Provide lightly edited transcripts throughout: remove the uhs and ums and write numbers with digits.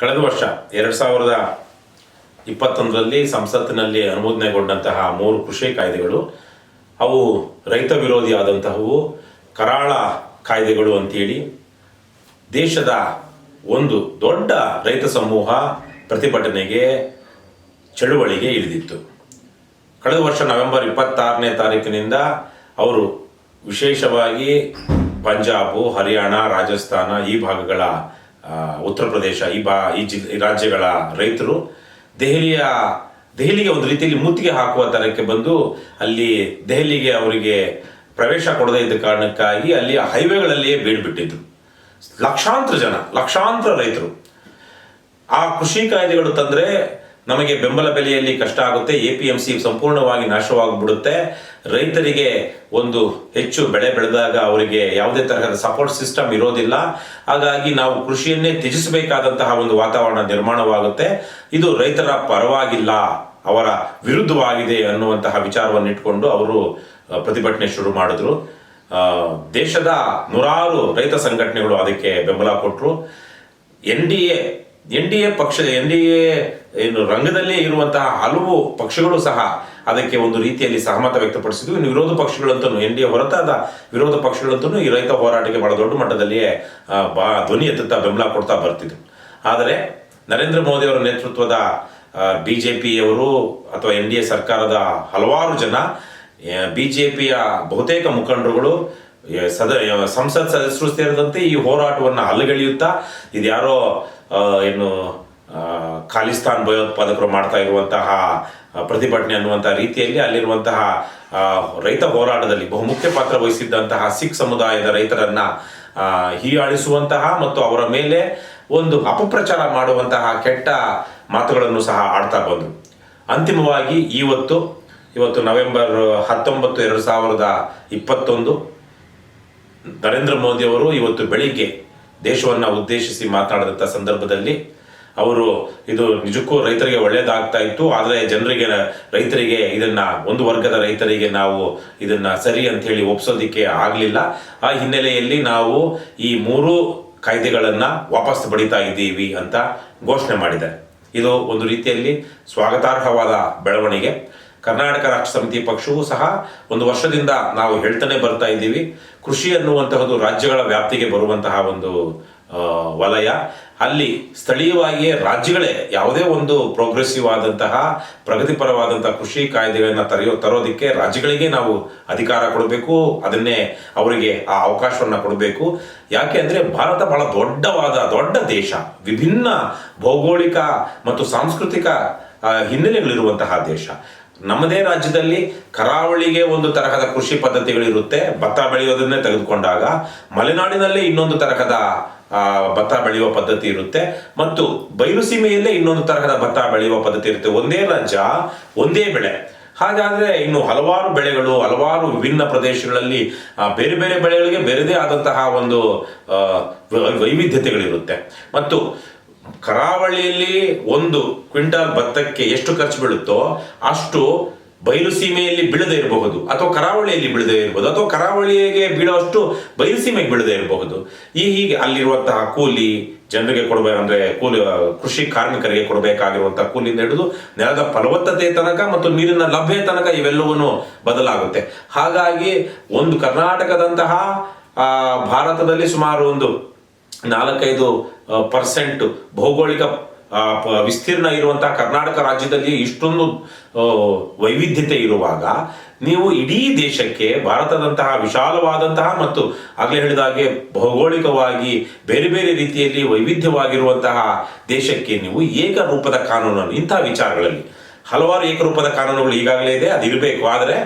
ಕಳೆದ ವರ್ಷ 2021ರಲ್ಲಿ ಸಂಸತ್ತಿನಲ್ಲಿ ಅನುಮೋದನೆಗೊಂಡಂತಹ 3 ಕೃಷಿ ಕಾಯ್ದೆಗಳು ಅವು ರೈತ ವಿರೋಧಿ ಆದಂತಹವು, ಕರಾಳ ಕಾಯ್ದೆಗಳು ಅಂತೇಳಿ ದೇಶದ ಒಂದು ದೊಡ್ಡ ರೈತ ಸಮೂಹ ಪ್ರತಿಭಟನೆಗೆ, ಚಳುವಳಿಗೆ ಇಳಿದಿತ್ತು. ಕಳೆದ ವರ್ಷ ನವೆಂಬರ್ 26ನೇ ತಾರೀಕಿನಿಂದ ಅವರು ವಿಶೇಷವಾಗಿ ಪಂಜಾಬ್, ಹರಿಯಾಣ, ರಾಜಸ್ಥಾನ ಈ ಭಾಗಗಳ, ಉತ್ತರ ಪ್ರದೇಶ ಈ ರಾಜ್ಯಗಳ ರೈತರು ದೆಹಲಿಗೆ ಒಂದು ರೀತಿಯಲ್ಲಿ ಮುತ್ತಿಗೆ ಹಾಕುವ ತರಕ್ಕೆ ಬಂದು ಅಲ್ಲಿ ದೆಹಲಿಗೆ ಅವರಿಗೆ ಪ್ರವೇಶ ಕೊಡದೇ ಇದ್ದ ಕಾರಣಕ್ಕಾಗಿ ಅಲ್ಲಿ ಹೈವೇಗಳಲ್ಲಿಯೇ ಬೀಳ್ಬಿಟ್ಟಿದ್ರು. ಲಕ್ಷಾಂತರ ರೈತರು. ಆ ಕೃಷಿ ಕಾಯ್ದೆಗಳು ತಂದರೆ ನಮಗೆ ಬೆಂಬಲ ಬೆಲೆಯಲ್ಲಿ ಕಷ್ಟ ಆಗುತ್ತೆ, APMC ಸಂಪೂರ್ಣವಾಗಿ ನಾಶವಾಗಿಬಿಡುತ್ತೆ, ರೈತರಿಗೆ ಒಂದು ಹೆಚ್ಚು ಬೆಳೆ ಬೆಳೆದಾಗ ಅವರಿಗೆ ಯಾವುದೇ ತರಹದ ಸಪೋರ್ಟ್ ಸಿಸ್ಟಮ್ ಇರೋದಿಲ್ಲ, ಹಾಗಾಗಿ ನಾವು ಕೃಷಿಯನ್ನೇ ತ್ಯಜಿಸಬೇಕಾದಂತಹ ಒಂದು ವಾತಾವರಣ ನಿರ್ಮಾಣವಾಗುತ್ತೆ, ಇದು ರೈತರ ಪರವಾಗಿಲ್ಲ, ಅವರ ವಿರುದ್ಧವಾಗಿದೆ ಅನ್ನುವಂತಹ ವಿಚಾರವನ್ನು ಇಟ್ಕೊಂಡು ಅವರು ಪ್ರತಿಭಟನೆ ಶುರು ಮಾಡಿದ್ರು. ದೇಶದ ನೂರಾರು ರೈತ ಸಂಘಟನೆಗಳು ಅದಕ್ಕೆ ಬೆಂಬಲ ಕೊಟ್ಟರು. NDA ಪಕ್ಷ ಏನು ರಂಗದಲ್ಲೇ ಇರುವಂತಹ ಹಲವು ಪಕ್ಷಗಳು ಸಹ ಅದಕ್ಕೆ ಒಂದು ರೀತಿಯಲ್ಲಿ ಸಹಮತ ವ್ಯಕ್ತಪಡಿಸಿದ್ವು. ಇನ್ನು ವಿರೋಧ ಪಕ್ಷಗಳಂತೂ, NDA ಹೊರತಾದ ವಿರೋಧ ಪಕ್ಷಗಳಂತೂ ಈ ರೈತ ಹೋರಾಟಕ್ಕೆ ಬಹಳ ದೊಡ್ಡ ಮಟ್ಟದಲ್ಲಿಯೇ ಧ್ವನಿ ಎತ್ತುತ್ತಾ ಬೆಂಬಲ ಕೊಡ್ತಾ ಬರ್ತಿದ್ರು. ಆದರೆ ನರೇಂದ್ರ ಮೋದಿ ಅವರ ನೇತೃತ್ವದ BJPಯವರು ಅಥವಾ NDA ಸರ್ಕಾರದ ಹಲವಾರು ಜನ, BJPಯ ಬಹುತೇಕ ಮುಖಂಡರುಗಳು, ಸಂಸತ್ ಸದಸ್ಯರು ಸೇರಿದಂತೆ ಈ ಹೋರಾಟವನ್ನು ಅಲ್ಲಗಳೆಯುತ್ತಾ ಇದ್ಯಾರೋ ಖಾಲಿಸ್ತಾನ್ ಭಯೋತ್ಪಾದಕರು ಮಾಡ್ತಾ ಇರುವಂತಹ ಪ್ರತಿಭಟನೆ ಅನ್ನುವಂತಹ ರೀತಿಯಲ್ಲಿ ಅಲ್ಲಿರುವಂತಹ ರೈತ ಹೋರಾಟದಲ್ಲಿ ಬಹುಮುಖ್ಯ ಪಾತ್ರ ವಹಿಸಿದ್ದಂತಹ ಸಿಖ್ ಸಮುದಾಯದ ರೈತರನ್ನ ಹೀಯಾಳಿಸುವಂತಹ ಮತ್ತು ಅವರ ಮೇಲೆ ಒಂದು ಅಪಪ್ರಚಾರ ಮಾಡುವಂತಹ ಕೆಟ್ಟ ಮಾತುಗಳನ್ನು ಸಹ ಆಡ್ತಾ ಬಂದರು. ಅಂತಿಮವಾಗಿ ಇವತ್ತು ನವೆಂಬರ್ 19, 2021 ನರೇಂದ್ರ ಮೋದಿ ಅವರು ಇವತ್ತು ಬೆಳಿಗ್ಗೆ ದೇಶವನ್ನು ಉದ್ದೇಶಿಸಿ ಮಾತನಾಡಿದಂಥ ಸಂದರ್ಭದಲ್ಲಿ ಅವರು ಇದು ನಿಜಕ್ಕೂ ರೈತರಿಗೆ ಒಳ್ಳೆಯದಾಗ್ತಾ ಇತ್ತು, ಆದರೆ ರೈತರಿಗೆ ಇದನ್ನ, ಒಂದು ವರ್ಗದ ರೈತರಿಗೆ ನಾವು ಇದನ್ನ ಸರಿ ಅಂತ ಹೇಳಿ ಒಪ್ಸೋದಿಕ್ಕೆ ಆಗಲಿಲ್ಲ. ಆ ಹಿನ್ನೆಲೆಯಲ್ಲಿ ನಾವು ಈ 3 ಕಾಯ್ದೆಗಳನ್ನು ವಾಪಸ್ ಪಡಿತಾ ಇದ್ದೀವಿ ಅಂತ ಘೋಷಣೆ ಮಾಡಿದ್ದಾರೆ. ಇದು ಒಂದು ರೀತಿಯಲ್ಲಿ ಸ್ವಾಗತಾರ್ಹವಾದ ಬೆಳವಣಿಗೆ. ಕರ್ನಾಟಕ ರಾಷ್ಟ್ರ ಸಮಿತಿ ಪಕ್ಷವೂ ಸಹ ಒಂದು ವರ್ಷದಿಂದ ನಾವು ಹೇಳ್ತಾನೆ ಬರ್ತಾ ಇದ್ದೀವಿ, ಕೃಷಿ ಅನ್ನುವಂತಹದ್ದು ರಾಜ್ಯಗಳ ವ್ಯಾಪ್ತಿಗೆ ಬರುವಂತಹ ಒಂದು ವಲಯ. ಅಲ್ಲಿ ಸ್ಥಳೀಯವಾಗಿಯೇ ರಾಜ್ಯಗಳೇ ಯಾವುದೇ ಒಂದು ಪ್ರೋಗ್ರೆಸಿವ್ ಆದಂತಹ ಪ್ರಗತಿಪರವಾದಂತಹ ಕೃಷಿ ಕಾಯ್ದೆಗಳನ್ನು ತರೋದಕ್ಕೆ ರಾಜ್ಯಗಳಿಗೆ ನಾವು ಅಧಿಕಾರ ಕೊಡಬೇಕು, ಅದನ್ನೇ ಅವರಿಗೆ ಆ ಅವಕಾಶವನ್ನು ಕೊಡಬೇಕು. ಯಾಕೆ ಅಂದರೆ ಭಾರತ ಬಹಳ ದೊಡ್ಡ ದೇಶ, ವಿಭಿನ್ನ ಭೌಗೋಳಿಕ ಮತ್ತು ಸಾಂಸ್ಕೃತಿಕ ಹಿನ್ನೆಲೆಗಳಿರುವಂತಹ ದೇಶ. ನಮ್ಮದೇ ರಾಜ್ಯದಲ್ಲಿ ಕರಾವಳಿಗೆ ಒಂದು ತರಹದ ಕೃಷಿ ಪದ್ಧತಿಗಳಿರುತ್ತೆ, ಭತ್ತ ಬೆಳೆಯೋದನ್ನೇ ತೆಗೆದುಕೊಂಡಾಗ ಮಲೆನಾಡಿನಲ್ಲೇ ಇನ್ನೊಂದು ತರಹದ ಭತ್ತ ಬೆಳೆಯುವ ಪದ್ಧತಿ ಇರುತ್ತೆ, ಮತ್ತು ಬಯಲು ಸೀಮೆಯಲ್ಲೇ ಇನ್ನೊಂದು ತರಹದ ಭತ್ತ ಬೆಳೆಯುವ ಪದ್ಧತಿ ಇರುತ್ತೆ. ಒಂದೇ ರಾಜ್ಯ, ಒಂದೇ ಬೆಳೆ. ಹಾಗಾದ್ರೆ ಇನ್ನು ಹಲವಾರು ಬೆಳೆಗಳು, ಹಲವಾರು ವಿಭಿನ್ನ ಪ್ರದೇಶಗಳಲ್ಲಿ ಬೇರೆ ಬೇರೆ ಬೆಳೆಗಳಿಗೆ ಬೇರೆದೇ ಆದಂತಹ ಒಂದು ವೈವಿಧ್ಯತೆಗಳಿರುತ್ತೆ. ಮತ್ತು ಕರಾವಳಿಯಲ್ಲಿ 1 ಕ್ವಿಂಟಾಲ್ ಭತ್ತಕ್ಕೆ ಎಷ್ಟು ಖರ್ಚು ಬೀಳುತ್ತೋ ಅಷ್ಟು ಬಯಲು ಸೀಮೆಯಲ್ಲಿ ಬೀಳದೇ ಇರಬಹುದು, ಅಥವಾ ಕರಾವಳಿಯಲ್ಲಿ ಬೀಳದೇ ಇರಬಹುದು, ಅಥವಾ ಕರಾವಳಿಗೆ ಬೀಳುವಷ್ಟು ಬಯಲು ಸೀಮೆಗೆ ಬೀಳದೇ ಇರಬಹುದು. ಹೀಗೆ ಅಲ್ಲಿರುವಂತಹ ಕೂಲಿ ಜನರಿಗೆ ಕೊಡಬೇಕಂದ್ರೆ, ಕೃಷಿ ಕಾರ್ಮಿಕರಿಗೆ ಕೊಡಬೇಕಾಗಿರುವಂತಹ ಕೂಲಿಯಿಂದ ಹಿಡಿದು ನೆಲದ ಫಲವತ್ತತೆ ತನಕ ಮತ್ತು ನೀರಿನ ಲಭ್ಯ ತನಕ ಇವೆಲ್ಲವೂ ಬದಲಾಗುತ್ತೆ. ಹಾಗಾಗಿ ಒಂದು ಕರ್ನಾಟಕದಂತಹ ಭಾರತದಲ್ಲಿ ಸುಮಾರು ಒಂದು 4-5% ಭೌಗೋಳಿಕ ವಿಸ್ತೀರ್ಣ ಇರುವಂತಹ ಕರ್ನಾಟಕ ರಾಜ್ಯದಲ್ಲಿ ಇಷ್ಟೊಂದು ವೈವಿಧ್ಯತೆ ಇರುವಾಗ, ನೀವು ಇಡೀ ದೇಶಕ್ಕೆ ಭಾರತದಂತಹ ವಿಶಾಲವಾದಂತಹ ಮತ್ತು ಆಗಲೇ ಹೇಳಿದಾಗೆ ಭೌಗೋಳಿಕವಾಗಿ ಬೇರೆ ಬೇರೆ ರೀತಿಯಲ್ಲಿ ವೈವಿಧ್ಯವಾಗಿರುವಂತಹ ದೇಶಕ್ಕೆ ನೀವು ಏಕರೂಪದ ಕಾನೂನನ್ನು, ಇಂತಹ ವಿಚಾರಗಳಲ್ಲಿ ಹಲವಾರು ಏಕರೂಪದ ಕಾನೂನುಗಳು ಈಗಾಗಲೇ ಇದೆ, ಅದಿರಬೇಕು. ಆದರೆ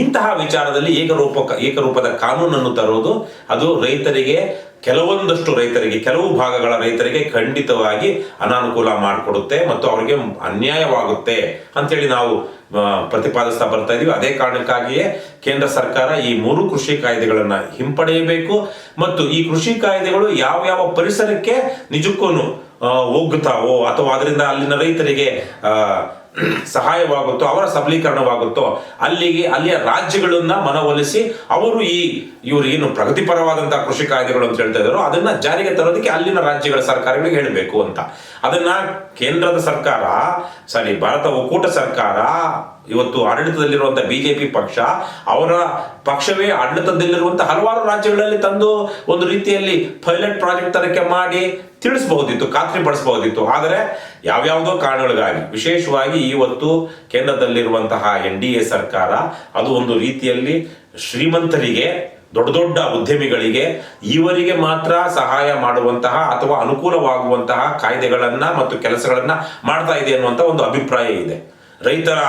ಇಂತಹ ವಿಚಾರದಲ್ಲಿ ಏಕರೂಪದ ಕಾನೂನನ್ನು ತರೋದು ಅದು ಕೆಲವೊಂದಷ್ಟು ರೈತರಿಗೆ, ಕೆಲವು ಭಾಗಗಳ ರೈತರಿಗೆ ಖಂಡಿತವಾಗಿ ಅನಾನುಕೂಲ ಮಾಡಿಕೊಡುತ್ತೆ ಮತ್ತು ಅವರಿಗೆ ಅನ್ಯಾಯವಾಗುತ್ತೆ ಅಂತೇಳಿ ನಾವು ಪ್ರತಿಪಾದಿಸ್ತಾ ಬರ್ತಾ ಇದೀವಿ. ಅದೇ ಕಾರಣಕ್ಕಾಗಿಯೇ ಕೇಂದ್ರ ಸರ್ಕಾರ ಈ 3 ಕೃಷಿ ಕಾಯ್ದೆಗಳನ್ನು ಹಿಂಪಡೆಯಬೇಕು ಮತ್ತು ಈ ಕೃಷಿ ಕಾಯ್ದೆಗಳು ಯಾವ ಪರಿಸರಕ್ಕೆ ನಿಜಕ್ಕೂ ಒಗ್ಗುತ್ತಾವೋ ಅಥವಾ ಅದರಿಂದ ಅಲ್ಲಿನ ರೈತರಿಗೆ ಸಹಾಯವಾಗುತ್ತೋ, ಅವರ ಸಬಲೀಕರಣವಾಗುತ್ತೋ ಅಲ್ಲಿಯ ರಾಜ್ಯಗಳನ್ನ ಮನವೊಲಿಸಿ ಅವರು ಇವರು ಏನು ಪ್ರಗತಿಪರವಾದಂತಹ ಕೃಷಿ ಕಾಯ್ದೆಗಳು ಅಂತ ಹೇಳ್ತಾ ಇದ್ದಾರೋ ಅದನ್ನ ಜಾರಿಗೆ ತರೋದಕ್ಕೆ ಅಲ್ಲಿನ ರಾಜ್ಯಗಳ ಸರ್ಕಾರಗಳಿಗೆ ಹೇಳಬೇಕು ಅಂತ. ಅದನ್ನ ಕೇಂದ್ರದ ಸರ್ಕಾರ, ಭಾರತ ಒಕ್ಕೂಟ ಸರ್ಕಾರ, ಇವತ್ತು ಆಡಳಿತದಲ್ಲಿರುವಂತಹ ಬಿಜೆಪಿ ಪಕ್ಷ, ಅವರ ಪಕ್ಷವೇ ಆಡಳಿತದಲ್ಲಿರುವಂತಹ ಹಲವಾರು ರಾಜ್ಯಗಳಲ್ಲಿ ತಂದು ಒಂದು ರೀತಿಯಲ್ಲಿ ಪೈಲಟ್ ಪ್ರಾಜೆಕ್ಟ್ ತರಕ್ಕೆ ಮಾಡಿ ತಿಳಿಸಬಹುದಿತ್ತು, ಖಾತ್ರಿ ಪಡಿಸಬಹುದಿತ್ತು. ಆದರೆ ಯಾವ್ಯಾವುದೋ ಕಾರಣಗಳಿಗಾಗಿ, ವಿಶೇಷವಾಗಿ ಇವತ್ತು ಕೇಂದ್ರದಲ್ಲಿರುವಂತಹ NDA ಸರ್ಕಾರ ಅದು ಒಂದು ರೀತಿಯಲ್ಲಿ ಶ್ರೀಮಂತರಿಗೆ, ದೊಡ್ಡ ದೊಡ್ಡ ಉದ್ಯಮಿಗಳಿಗೆ, ಇವರಿಗೆ ಮಾತ್ರ ಸಹಾಯ ಮಾಡುವಂತಹ ಅಥವಾ ಅನುಕೂಲವಾಗುವಂತಹ ಕಾಯ್ದೆಗಳನ್ನ ಮತ್ತು ಕೆಲಸಗಳನ್ನ ಮಾಡ್ತಾ ಇದೆ ಅನ್ನುವಂಥ ಒಂದು ಅಭಿಪ್ರಾಯ ಇದೆ. ರೈತರ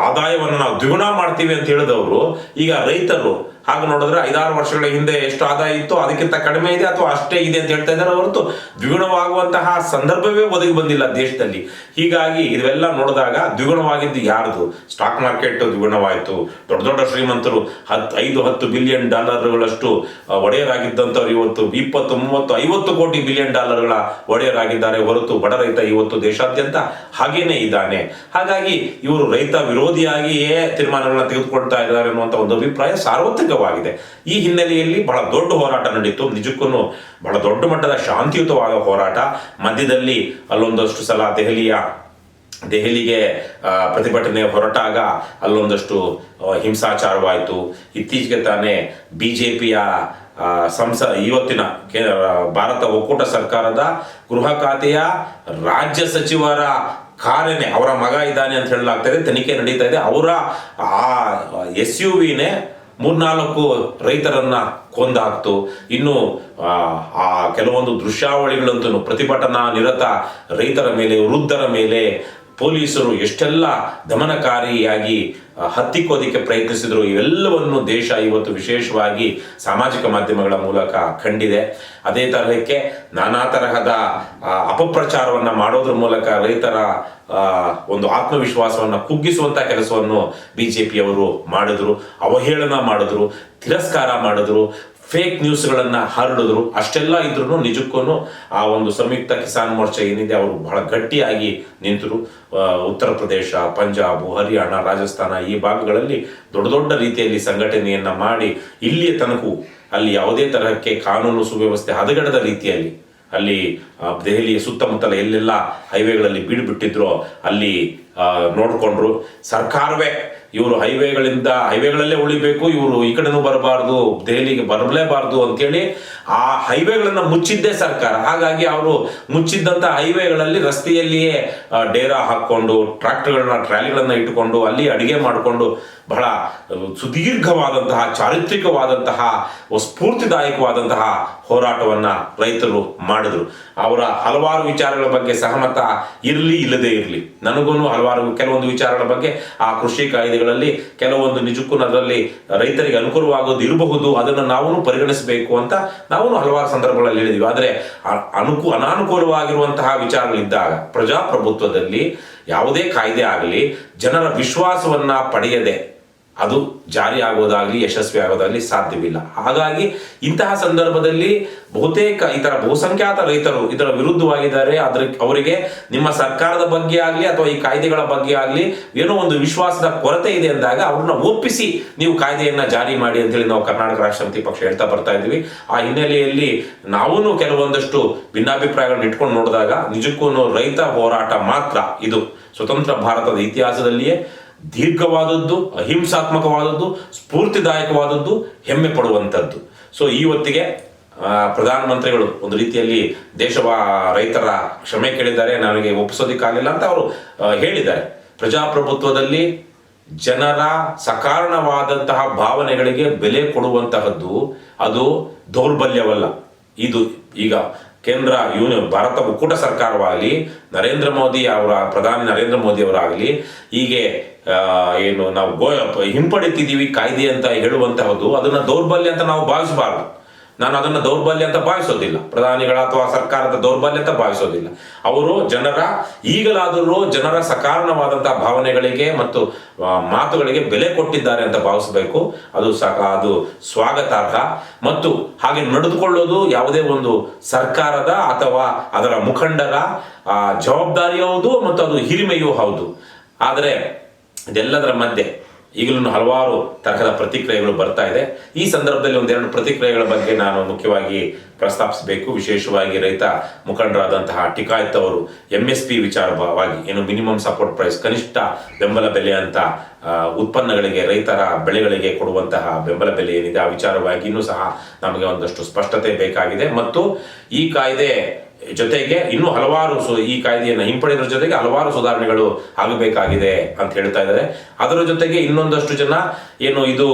ಆದಾಯವನ್ನು ನಾವು ದ್ವಿಗುಣ ಮಾಡ್ತೀವಿ ಅಂತ ಹೇಳಿದವರು ಈಗ ರೈತರು ಹಾಗೆ ನೋಡಿದ್ರೆ 5-6 ವರ್ಷಗಳ ಹಿಂದೆ ಎಷ್ಟು ಆದಾಯ ಇತ್ತು ಅದಕ್ಕಿಂತ ಕಡಿಮೆ ಇದೆ ಅಥವಾ ಅಷ್ಟೇ ಇದೆ ಅಂತ ಹೇಳ್ತಾ ಇದ್ದಾರೆ ಹೊರತು ದ್ವಿಗುಣವಾಗುವಂತಹ ಸಂದರ್ಭವೇ ಒದಗಿ ಬಂದಿಲ್ಲ ದೇಶದಲ್ಲಿ. ಹೀಗಾಗಿ ಇವೆಲ್ಲ ನೋಡಿದಾಗ ದ್ವಿಗುಣವಾಗಿದ್ದು ಯಾರ್ದು? ಸ್ಟಾಕ್ ಮಾರ್ಕೆಟ್ ದ್ವಿಗುಣವಾಯಿತು. ದೊಡ್ಡ ದೊಡ್ಡ ಶ್ರೀಮಂತರು $5-10 ಬಿಲಿಯನ್ ಒಡೆಯರಾಗಿದ್ದಂಥವ್ರು ಇವತ್ತು 20-30-50 ಕೋಟಿ $50 ಬಿಲಿಯನ್ ಒಡೆಯರಾಗಿದ್ದಾರೆ ಹೊರತು ಬಡ ರೈತ ಇವತ್ತು ದೇಶಾದ್ಯಂತ ಹಾಗೇನೆ ಇದ್ದಾನೆ. ಹಾಗಾಗಿ ಇವರು ರೈತ ವಿರೋಧಿಯಾಗಿಯೇ ತೀರ್ಮಾನಗಳನ್ನ ತೆಗೆದುಕೊಳ್ತಾ ಇದ್ದಾರೆ ಅನ್ನುವಂಥ ಒಂದು ಅಭಿಪ್ರಾಯ ಸಾರ್ವತ್ರಿಕ ಈ ಹಿನ್ನೆಲೆಯಲ್ಲಿ ಬಹಳ ದೊಡ್ಡ ಹೋರಾಟ ನಡೀತು. ನಿಜಕ್ಕೂ ಬಹಳ ದೊಡ್ಡ ಮಟ್ಟದ ಶಾಂತಿಯುತವಾದ ಹೋರಾಟ. ಮಧ್ಯದಲ್ಲಿ ಅಲ್ಲೊಂದಷ್ಟು ಸಲ ದೆಹಲಿಗೆ ಪ್ರತಿಭಟನೆ ಹೊರಟಾಗ ಅಲ್ಲೊಂದಷ್ಟು ಹಿಂಸಾಚಾರವಾಯಿತು. ಇತ್ತೀಚೆಗೆ ತಾನೇ ಬಿಜೆಪಿಯ ಇವತ್ತಿನ ಭಾರತ ಒಕ್ಕೂಟ ಸರ್ಕಾರದ ಗೃಹ ಖಾತೆಯ ರಾಜ್ಯ ಸಚಿವರ ಕಾರೇನೆ ಅವರ ಮಗ ಇದ್ದಾನೆ ಅಂತ ಹೇಳಲಾಗ್ತಾ ಇದೆ. ತನಿಖೆ ನಡೀತಾ ಇದೆ. ಅವರ SUVನೇ 3-4 ರೈತರನ್ನ ಕೊಂದಾಕ್ತು. ಇನ್ನು ಕೆಲವೊಂದು ದೃಶ್ಯಾವಳಿಗಳಂತೂ ಪ್ರತಿಭಟನಾ ನಿರತ ರೈತರ ಮೇಲೆ, ವೃದ್ಧರ ಮೇಲೆ ಪೊಲೀಸರು ಎಷ್ಟೆಲ್ಲ ದಮನಕಾರಿಯಾಗಿ ಹತ್ತಿಕ್ಕೋದಿಕ್ಕೆ ಪ್ರಯತ್ನಿಸಿದ್ರು. ಇವೆಲ್ಲವನ್ನು ದೇಶ ಇವತ್ತು ವಿಶೇಷವಾಗಿ ಸಾಮಾಜಿಕ ಮಾಧ್ಯಮಗಳ ಮೂಲಕ ಕಂಡಿದೆ. ಅದೇ ತರಹಕ್ಕೆ ನಾನಾ ತರಹದ ಅಪಪ್ರಚಾರವನ್ನು ಮಾಡೋದ್ರ ಮೂಲಕ ರೈತರ ಒಂದು ಆತ್ಮವಿಶ್ವಾಸವನ್ನು ಕುಗ್ಗಿಸುವಂಥ ಕೆಲಸವನ್ನು ಬಿಜೆಪಿಯವರು ಮಾಡಿದ್ರು. ಅವಹೇಳನ ಮಾಡಿದ್ರು, ತಿರಸ್ಕಾರ ಮಾಡಿದ್ರು, ಫೇಕ್ ನ್ಯೂಸ್ಗಳನ್ನು ಹರಡಿದ್ರು. ಅಷ್ಟೆಲ್ಲ ಇದ್ರೂ ನಿಜಕ್ಕೂ ಆ ಒಂದು ಸಂಯುಕ್ತ ಕಿಸಾನ್ ಮೋರ್ಚಾ ಏನಿದೆ ಅವರು ಬಹಳ ಗಟ್ಟಿಯಾಗಿ ನಿಂತರು. ಉತ್ತರ ಪ್ರದೇಶ, ಪಂಜಾಬ್, ಹರಿಯಾಣ, ರಾಜಸ್ಥಾನ ಈ ಭಾಗಗಳಲ್ಲಿ ದೊಡ್ಡ ದೊಡ್ಡ ರೀತಿಯಲ್ಲಿ ಸಂಘಟನೆಯನ್ನ ಮಾಡಿ ಇಲ್ಲಿಯ ತನಕ ಅಲ್ಲಿ ಯಾವುದೇ ತರಹಕ್ಕೆ ಕಾನೂನು ಸುವ್ಯವಸ್ಥೆ ಹದಗೆಡದ ರೀತಿಯಲ್ಲಿ ಅಲ್ಲಿ ದೆಹಲಿಯ ಸುತ್ತಮುತ್ತಲ ಎಲ್ಲೆಲ್ಲ ಹೈವೇಗಳಲ್ಲಿ ಬೀಡುಬಿಟ್ಟಿದ್ರೋ ಅಲ್ಲಿ ನೋಡಿಕೊಂಡ್ರು. ಸರ್ಕಾರವೇ ಇವರು ಹೈವೇಗಳಲ್ಲೇ ಉಳಿಬೇಕು, ಇವರು ಈ ಕಡೆನೂ ಬರಬಾರ್ದು, ದೆಹಲಿಗೆ ಬರಲೇಬಾರ್ದು ಅಂತೇಳಿ ಆ ಹೈವೇಗಳನ್ನು ಮುಚ್ಚಿದ್ದೇ ಸರ್ಕಾರ. ಹಾಗಾಗಿ ಅವರು ಮುಚ್ಚಿದ್ದಂಥ ಹೈವೇಗಳಲ್ಲಿ ರಸ್ತೆಯಲ್ಲಿಯೇ ಡೇರಾ ಹಾಕ್ಕೊಂಡು ಟ್ರಾಲಿಗಳನ್ನ ಇಟ್ಟುಕೊಂಡು ಅಲ್ಲಿ ಅಡಿಗೆ ಮಾಡಿಕೊಂಡು ಬಹಳ ಸುದೀರ್ಘವಾದಂತಹ, ಚಾರಿತ್ರಿಕವಾದಂತಹ, ಸ್ಫೂರ್ತಿದಾಯಕವಾದಂತಹ ಹೋರಾಟವನ್ನ ರೈತರು ಮಾಡಿದ್ರು. ಅವರ ಹಲವಾರು ವಿಚಾರಗಳ ಬಗ್ಗೆ ಸಹಮತ ಇರಲಿ ಇಲ್ಲದೇ ಇರಲಿ, ನನಗೂ ಕೆಲವೊಂದು ವಿಚಾರಗಳ ಬಗ್ಗೆ ಆ ಕೃಷಿ ಕಾಯ್ದೆಗಳಲ್ಲಿ ಕೆಲವೊಂದು ನಿಜಕ್ಕೂ ಅದರಲ್ಲಿ ರೈತರಿಗೆ ಅನುಕೂಲವಾಗೋದು ಇರಬಹುದು, ಅದನ್ನು ನಾವು ಪರಿಗಣಿಸಬೇಕು ಅಂತ ನಾವು ಹಲವಾರು ಸಂದರ್ಭಗಳಲ್ಲಿ ಹೇಳಿದ್ವಿ. ಆದರೆ ಅನಾನುಕೂಲವಾಗಿರುವಂತಹ ವಿಚಾರಗಳಿದ್ದಾಗ ಪ್ರಜಾಪ್ರಭುತ್ವದಲ್ಲಿ ಯಾವುದೇ ಕಾಯ್ದೆ ಆಗಲಿ ಜನರ ವಿಶ್ವಾಸವನ್ನ ಪಡೆಯದೆ ಅದು ಜಾರಿ ಆಗೋದಾಗ್ಲಿ ಯಶಸ್ವಿ ಆಗೋದಾಗ್ಲಿ ಸಾಧ್ಯವಿಲ್ಲ. ಹಾಗಾಗಿ ಇಂತಹ ಸಂದರ್ಭದಲ್ಲಿ ಬಹುತೇಕ ಇತರ ಬಹುಸಂಖ್ಯಾತ ರೈತರು ಇದರ ವಿರುದ್ಧವಾಗಿದ್ದಾರೆ. ಅವರಿಗೆ ನಿಮ್ಮ ಸರ್ಕಾರದ ಬಗ್ಗೆ ಆಗಲಿ ಅಥವಾ ಈ ಕಾಯ್ದೆಗಳ ಬಗ್ಗೆ ಆಗಲಿ ಏನೋ ಒಂದು ವಿಶ್ವಾಸದ ಕೊರತೆ ಇದೆ ಅಂದಾಗ ಅವ್ರನ್ನ ಒಪ್ಪಿಸಿ ನೀವು ಕಾಯ್ದೆಯನ್ನ ಜಾರಿ ಮಾಡಿ ಅಂತೇಳಿ ನಾವು ಕರ್ನಾಟಕ ರಾಷ್ಟ್ರ ಸಮಿತಿ ಪಕ್ಷ ಹೇಳ್ತಾ ಬರ್ತಾ ಇದ್ವಿ. ಆ ಹಿನ್ನೆಲೆಯಲ್ಲಿ ನಾವೂ ಕೆಲವೊಂದಷ್ಟು ಭಿನ್ನಾಭಿಪ್ರಾಯಗಳನ್ನ ಇಟ್ಕೊಂಡು ನೋಡಿದಾಗ ನಿಜಕ್ಕೂ ರೈತ ಹೋರಾಟ ಮಾತ್ರ ಇದು ಸ್ವತಂತ್ರ ಭಾರತದ ಇತಿಹಾಸದಲ್ಲಿಯೇ ದೀರ್ಘವಾದದ್ದು, ಅಹಿಂಸಾತ್ಮಕವಾದದ್ದು, ಸ್ಫೂರ್ತಿದಾಯಕವಾದದ್ದು, ಹೆಮ್ಮೆ ಪಡುವಂಥದ್ದು. ಸೊ ಈ ಹೊತ್ತಿಗೆ ಪ್ರಧಾನಮಂತ್ರಿಗಳು ಒಂದು ರೀತಿಯಲ್ಲಿ ರೈತರ ಕ್ಷಮೆ ಕೇಳಿದ್ದಾರೆ, ನನಗೆ ಒಪ್ಪಿಸೋದಿಕ್ಕಾಗಲಿಲ್ಲ ಅಂತ ಅವರು ಹೇಳಿದ್ದಾರೆ. ಪ್ರಜಾಪ್ರಭುತ್ವದಲ್ಲಿ ಜನರ ಸಕಾರಣವಾದಂತಹ ಭಾವನೆಗಳಿಗೆ ಬೆಲೆ ಕೊಡುವಂತಹದ್ದು ಅದು ದೌರ್ಬಲ್ಯವಲ್ಲ. ಇದು ಈಗ ಭಾರತ ಒಕ್ಕೂಟ ಸರ್ಕಾರವಾಗಲಿ, ಪ್ರಧಾನಿ ನರೇಂದ್ರ ಮೋದಿ ಅವರಾಗಲಿ ಹೀಗೆ ಏನು ನಾವು ಹಿಂಪಡಿತಿದ್ದೀವಿ ಕಾಯ್ದೆ ಅಂತ ಹೇಳುವಂತಹದ್ದು ಅದನ್ನ ದೌರ್ಬಲ್ಯ ಅಂತ ನಾವು ಭಾವಿಸಬಾರದು. ನಾನು ಅದನ್ನು ದೌರ್ಬಲ್ಯ ಅಂತ ಭಾವಿಸೋದಿಲ್ಲ, ಪ್ರಧಾನಿಗಳ ಅಥವಾ ಸರ್ಕಾರದ ದೌರ್ಬಲ್ಯ ಅಂತ ಭಾವಿಸೋದಿಲ್ಲ. ಅವರು ಈಗಲಾದರೂ ಜನರ ಸಕಾರಣವಾದಂತಹ ಭಾವನೆಗಳಿಗೆ ಮತ್ತು ಮಾತುಗಳಿಗೆ ಬೆಲೆ ಕೊಟ್ಟಿದ್ದಾರೆ ಅಂತ ಭಾವಿಸಬೇಕು. ಅದು ಸ್ವಾಗತಾರ್ಹ. ಮತ್ತು ಹಾಗೆ ನಡೆದುಕೊಳ್ಳೋದು ಯಾವುದೇ ಒಂದು ಸರ್ಕಾರದ ಅಥವಾ ಅದರ ಮುಖಂಡರ ಜವಾಬ್ದಾರಿ ಹೌದು ಮತ್ತು ಅದು ಹಿರಿಮೆಯೂ ಹೌದು. ಆದರೆ ಇದೆಲ್ಲದರ ಮಧ್ಯೆ ಈಗಲೂ ಹಲವಾರು ತರಹದ ಪ್ರತಿಕ್ರಿಯೆಗಳು ಬರ್ತಾ ಇದೆ. ಈ ಸಂದರ್ಭದಲ್ಲಿ ಒಂದೆರಡು ಪ್ರತಿಕ್ರಿಯೆಗಳ ಬಗ್ಗೆ ನಾನು ಮುಖ್ಯವಾಗಿ ಪ್ರಸ್ತಾಪಿಸಬೇಕು. ವಿಶೇಷವಾಗಿ ರೈತ ಮುಖಂಡರಾದಂತಹ ಟಿಕಾಯತ್ ಅವರು MSP ವಿಚಾರವಾಗಿ ಏನು ಮಿನಿಮಮ್ ಸಪೋರ್ಟ್ ಪ್ರೈಸ್, ಕನಿಷ್ಠ ಬೆಂಬಲ ಬೆಲೆ ಅಂತ ಉತ್ಪನ್ನಗಳಿಗೆ, ರೈತರ ಬೆಳೆಗಳಿಗೆ ಕೊಡುವಂತಹ ಬೆಂಬಲ ಬೆಲೆ ಏನಿದೆ ಆ ವಿಚಾರವಾಗಿ ಇನ್ನೂ ಸಹ ನಮಗೆ ಒಂದಷ್ಟು ಸ್ಪಷ್ಟತೆ ಬೇಕಾಗಿದೆ. ಮತ್ತು ಈ ಕಾಯ್ದೆ ಜೊತೆಗೆ ಇನ್ನೂ ಹಲವಾರು ಈ ಕಾಯ್ದೆಯನ್ನು ಹಿಂಪಡೆಯೋದ್ರ ಜೊತೆಗೆ ಹಲವಾರು ಸುಧಾರಣೆಗಳು ಆಗಬೇಕಾಗಿದೆ ಅಂತ ಹೇಳ್ತಾ ಇದ್ದಾರೆ. ಅದರ ಜೊತೆಗೆ ಇನ್ನೊಂದಷ್ಟು ಜನ ಏನು ಇದು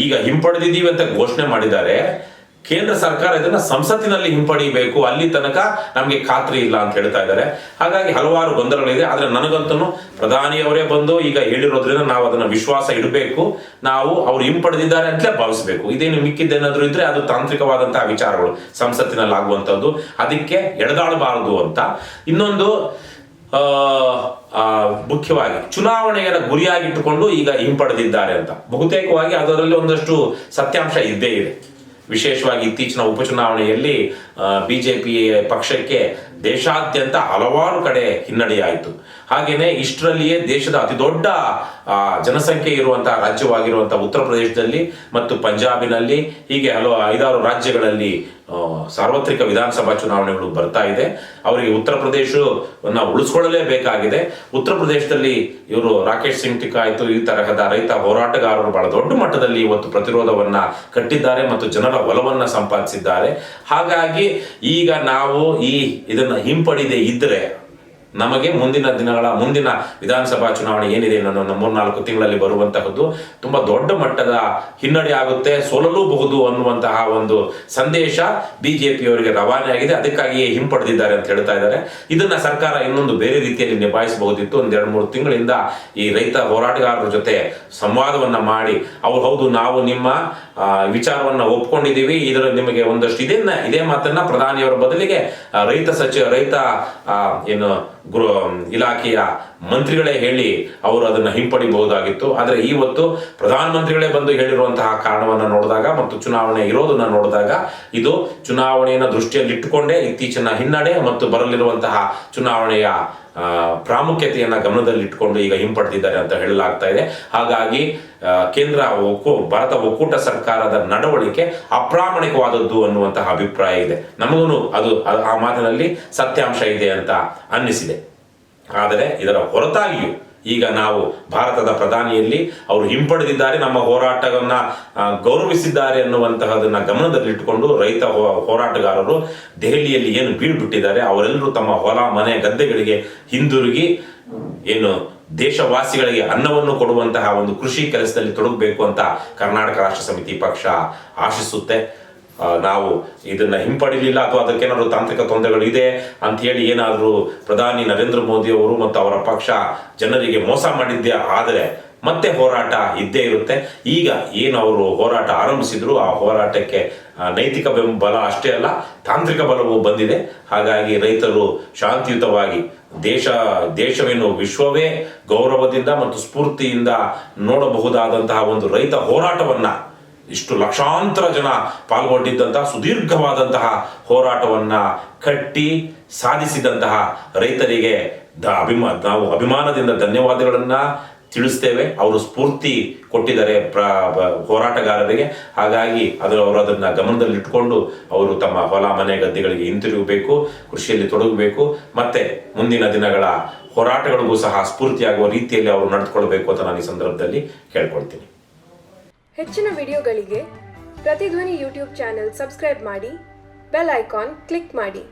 ಈಗ ಹಿಂಪಡೆದಿದ್ದೀವಿ ಅಂತ ಘೋಷಣೆ ಮಾಡಿದ್ದಾರೆ, ಕೇಂದ್ರ ಸರ್ಕಾರ ಇದನ್ನ ಸಂಸತ್ತಿನಲ್ಲಿ ಹಿಂಪಡಿಬೇಕು, ಅಲ್ಲಿ ತನಕ ನಮಗೆ ಖಾತ್ರಿ ಇಲ್ಲ ಅಂತ ಹೇಳ್ತಾ ಇದ್ದಾರೆ. ಹಾಗಾಗಿ ಹಲವಾರು ಗೊಂದಲಗಳಿದೆ. ಆದ್ರೆ ನನಗಂತೂ ಪ್ರಧಾನಿಯವರೇ ಬಂದು ಈಗ ಹೇಳಿರೋದ್ರಿಂದ ನಾವು ಅದನ್ನ ವಿಶ್ವಾಸ ಇಡಬೇಕು, ನಾವು ಅವ್ರು ಹಿಂಪಡೆದಿದ್ದಾರೆ ಅಂತಲೇ ಭಾವಿಸಬೇಕು. ಇದೇನು ಮಿಕ್ಕಿದ್ದೇನಾದ್ರೂ ಇದ್ರೆ ಅದು ತಾಂತ್ರಿಕವಾದಂತಹ ವಿಚಾರಗಳು ಸಂಸತ್ತಿನಲ್ಲಿ ಆಗುವಂಥದ್ದು, ಅದಕ್ಕೆ ಎಳೆದಾಡಬಾರದು ಅಂತ. ಇನ್ನೊಂದು ಮುಖ್ಯವಾಗಿ ಚುನಾವಣೆಯನ್ನು ಗುರಿಯಾಗಿಟ್ಟುಕೊಂಡು ಈಗ ಹಿಂಪಡೆದಿದ್ದಾರೆ ಅಂತ ಬಹುತೇಕವಾಗಿ ಅದರಲ್ಲಿ ಒಂದಷ್ಟು ಸತ್ಯಾಂಶ ಇದ್ದೇ ಇದೆ. ವಿಶೇಷವಾಗಿ ಇತ್ತೀಚಿನ ಉಪಚುನಾವಣೆಯಲ್ಲಿ ಬಿಜೆಪಿ ಪಕ್ಷಕ್ಕೆ ದೇಶಾದ್ಯಂತ ಹಲವಾರು ಕಡೆ ಹಿನ್ನಡೆಯಾಯಿತು. ಹಾಗೇನೆ ಇಷ್ಟರಲ್ಲಿಯೇ ದೇಶದ ಅತಿ ದೊಡ್ಡ ಜನಸಂಖ್ಯೆ ಇರುವಂತಹ ರಾಜ್ಯವಾಗಿರುವಂತಹ ಉತ್ತರ ಪ್ರದೇಶದಲ್ಲಿ ಮತ್ತು ಪಂಜಾಬಿನಲ್ಲಿ ಹೀಗೆ 5-6 ರಾಜ್ಯಗಳಲ್ಲಿ ಸಾರ್ವತ್ರಿಕ ವಿಧಾನಸಭಾ ಚುನಾವಣೆಗಳು ಬರ್ತಾ ಇದೆ. ಅವರಿಗೆ ಉತ್ತರ ಪ್ರದೇಶವನ್ನ ಉಳಿಸ್ಕೊಳ್ಳಲೇಬೇಕಾಗಿದೆ. ಉತ್ತರ ಪ್ರದೇಶದಲ್ಲಿ ಇವರು ರಾಕೇಶ್ ಸಿಂಗ್ ಟಿಕಾಯ್ತು ಈ ತರಹದ ರೈತ ಹೋರಾಟಗಾರರು ಬಹಳ ದೊಡ್ಡ ಮಟ್ಟದಲ್ಲಿ ಇವತ್ತು ಪ್ರತಿರೋಧವನ್ನ ಕಟ್ಟಿದ್ದಾರೆ ಮತ್ತು ಜನರ ಒಲವನ್ನ ಸಂಪಾದಿಸಿದ್ದಾರೆ. ಹಾಗಾಗಿ ಈಗ ನಾವು ಇದನ್ನ ಹಿಂಪಡಿದೆ ಇದ್ರೆ ನಮಗೆ ಮುಂದಿನ ವಿಧಾನಸಭಾ ಚುನಾವಣೆ ಏನಿದೆ 3-4 ತಿಂಗಳಲ್ಲಿ ಬರುವಂತಹದ್ದು ತುಂಬಾ ದೊಡ್ಡ ಮಟ್ಟದ ಹಿನ್ನಡೆ ಆಗುತ್ತೆ, ಸೋಲಲೂಬಹುದು ಅನ್ನುವಂತಹ ಒಂದು ಸಂದೇಶ ಬಿಜೆಪಿಯವರಿಗೆ ರವಾನೆ ಆಗಿದೆ. ಅದಕ್ಕಾಗಿಯೇ ಹಿಂಪಡೆದಿದ್ದಾರೆ ಅಂತ ಹೇಳ್ತಾ ಇದ್ದಾರೆ. ಇದನ್ನ ಸರ್ಕಾರ ಇನ್ನೊಂದು ಬೇರೆ ರೀತಿಯಲ್ಲಿ ನಿಭಾಯಿಸಬಹುದಿತ್ತು. 1-2-3 ತಿಂಗಳಿಂದ ಈ ರೈತ ಹೋರಾಟಗಾರರ ಜೊತೆ ಸಂವಾದವನ್ನ ಮಾಡಿ ಅವ್ರು ಹೌದು ನಾವು ನಿಮ್ಮ ವಿಚಾರವನ್ನ ಒಪ್ಕೊಂಡಿದ್ದೀವಿ, ಇದರ ನಿಮಗೆ ಒಂದಷ್ಟು ಇದೇ ಮಾತನ್ನ ಪ್ರಧಾನಿಯವರ ಬದಲಿಗೆ ರೈತ ಇಲಾಖೆಯ ಮಂತ್ರಿಗಳೇ ಹೇಳಿ ಅವರು ಅದನ್ನ ಹಿಂಪಡಿಬಹುದಾಗಿತ್ತು. ಆದ್ರೆ ಇವತ್ತು ಪ್ರಧಾನಮಂತ್ರಿಗಳೇ ಬಂದು ಹೇಳಿರುವಂತಹ ಕಾರಣವನ್ನ ನೋಡಿದಾಗ ಮತ್ತು ಚುನಾವಣೆ ಇರೋದನ್ನ ನೋಡಿದಾಗ ಇದು ಚುನಾವಣೆಯನ್ನ ದೃಷ್ಟಿಯಲ್ಲಿಟ್ಟುಕೊಂಡೇ ಇತ್ತೀಚಿನ ಹಿನ್ನಡೆ ಮತ್ತು ಬರಲಿರುವಂತಹ ಚುನಾವಣೆಯ ಪ್ರಾಮುಖ್ಯತೆಯನ್ನ ಗಮನದಲ್ಲಿಟ್ಟುಕೊಂಡು ಈಗ ಹಿಂಪಡೆದಿದ್ದಾರೆ ಅಂತ ಹೇಳಲಾಗ್ತಾ ಇದೆ. ಹಾಗಾಗಿ ಭಾರತ ಒಕ್ಕೂಟ ಸರ್ಕಾರದ ನಡವಳಿಕೆ ಅಪ್ರಾಮಾಣಿಕವಾದದ್ದು ಅನ್ನುವಂತಹ ಅಭಿಪ್ರಾಯ ಇದೆ. ನಮಗೂ ಅದು ಆ ಮಾತಿನಲ್ಲಿ ಸತ್ಯಾಂಶ ಇದೆ ಅಂತ ಅನ್ನಿಸಿದೆ. ಆದರೆ ಇದರ ಹೊರತಾಗಿಯೂ ಈಗ ನಾವು ಭಾರತದ ಪ್ರಧಾನಿಯಲ್ಲಿ ಅವರು ಹಿಂಪಡೆದಿದ್ದಾರೆ, ನಮ್ಮ ಹೋರಾಟವನ್ನ ಗೌರವಿಸಿದ್ದಾರೆ ಅನ್ನುವಂತಹದನ್ನ ಗಮನದಲ್ಲಿಟ್ಟುಕೊಂಡು ರೈತ ಹೋರಾಟಗಾರರು ದೆಹಲಿಯಲ್ಲಿ ಏನು ಬೀಳ್ಬಿಟ್ಟಿದ್ದಾರೆ, ಅವರೆಲ್ಲರೂ ತಮ್ಮ ಹೊಲ ಮನೆ ಗದ್ದೆಗಳಿಗೆ ಹಿಂದಿರುಗಿ ಏನು ದೇಶವಾಸಿಗಳಿಗೆ ಅನ್ನವನ್ನು ಕೊಡುವಂತಹ ಒಂದು ಕೃಷಿ ಕೆಲಸದಲ್ಲಿ ತೊಡಗಬೇಕು ಅಂತ ಕರ್ನಾಟಕ ರಾಷ್ಟ್ರ ಸಮಿತಿ ಪಕ್ಷ ಆಶಿಸುತ್ತೆ. ನಾವು ಇದನ್ನ ಹಿಂಪಡಿಲಿಲ್ಲ ಅಥವಾ ಅದಕ್ಕೇನಾದ್ರು ತಾಂತ್ರಿಕ ತೊಂದರೆಗಳು ಇದೆ ಅಂತ ಹೇಳಿ ಏನಾದರೂ ಪ್ರಧಾನಿ ನರೇಂದ್ರ ಮೋದಿ ಅವರು ಮತ್ತು ಅವರ ಪಕ್ಷ ಜನರಿಗೆ ಮೋಸ ಮಾಡಿದ್ದೇ ಆದರೆ ಮತ್ತೆ ಹೋರಾಟ ಇದ್ದೇ ಇರುತ್ತೆ. ಈಗ ಏನು ಅವರು ಹೋರಾಟ ಆರಂಭಿಸಿದ್ರು ಆ ಹೋರಾಟಕ್ಕೆ ನೈತಿಕ ಬಲ ಅಷ್ಟೇ ಅಲ್ಲ, ತಾಂತ್ರಿಕ ಬಲವೂ ಬಂದಿದೆ. ಹಾಗಾಗಿ ರೈತರು ಶಾಂತಿಯುತವಾಗಿ ದೇಶವೇನು ವಿಶ್ವವೇ ಗೌರವದಿಂದ ಮತ್ತು ಸ್ಫೂರ್ತಿಯಿಂದ ನೋಡಬಹುದಾದಂತಹ ಒಂದು ರೈತ ಹೋರಾಟವನ್ನ, ಇಷ್ಟು ಲಕ್ಷಾಂತರ ಜನ ಪಾಲ್ಗೊಂಡಿದ್ದಂತಹ ಸುದೀರ್ಘವಾದಂತಹ ಹೋರಾಟವನ್ನ ಕಟ್ಟಿ ಸಾಧಿಸಿದಂತಹ ರೈತರಿಗೆ ನಾವು ಅಭಿಮಾನದಿಂದ ಧನ್ಯವಾದಗಳನ್ನ ತಿಳಿಸ್ತೇವೆ. ಅವರು ಸ್ಫೂರ್ತಿ ಕೊಟ್ಟಿದ್ದಾರೆ ಹೋರಾಟಗಾರರಿಗೆ. ಹಾಗಾಗಿ ಅವರು ಅದನ್ನ ಗಮನದಲ್ಲಿಟ್ಟುಕೊಂಡು ಅವರು ತಮ್ಮ ಹೊಲ ಮನೆ ಗದ್ದೆಗಳಿಗೆ ಹಿಂತಿರುಗಬೇಕು, ಕೃಷಿಯಲ್ಲಿ ತೊಡಗಬೇಕು, ಮತ್ತೆ ಮುಂದಿನ ದಿನಗಳ ಹೋರಾಟಗಳಿಗೂ ಸಹ ಸ್ಫೂರ್ತಿಯಾಗುವ ರೀತಿಯಲ್ಲಿ ಅವರು ನಡೆದುಕೊಳ್ಬೇಕು ಅಂತ ನಾನು ಈ ಸಂದರ್ಭದಲ್ಲಿ ಕೇಳ್ಕೊಳ್ತೀನಿ. ಹೆಚ್ಚಿನ ವಿಡಿಯೋಗಳಿಗೆ ಪ್ರತಿಧ್ವನಿ ಯೂಟ್ಯೂಬ್ ಚಾನೆಲ್ ಸಬ್ಸ್ಕ್ರೈಬ್ ಮಾಡಿ, ಬೆಲ್ ಐಕಾನ್ ಕ್ಲಿಕ್ ಮಾಡಿ.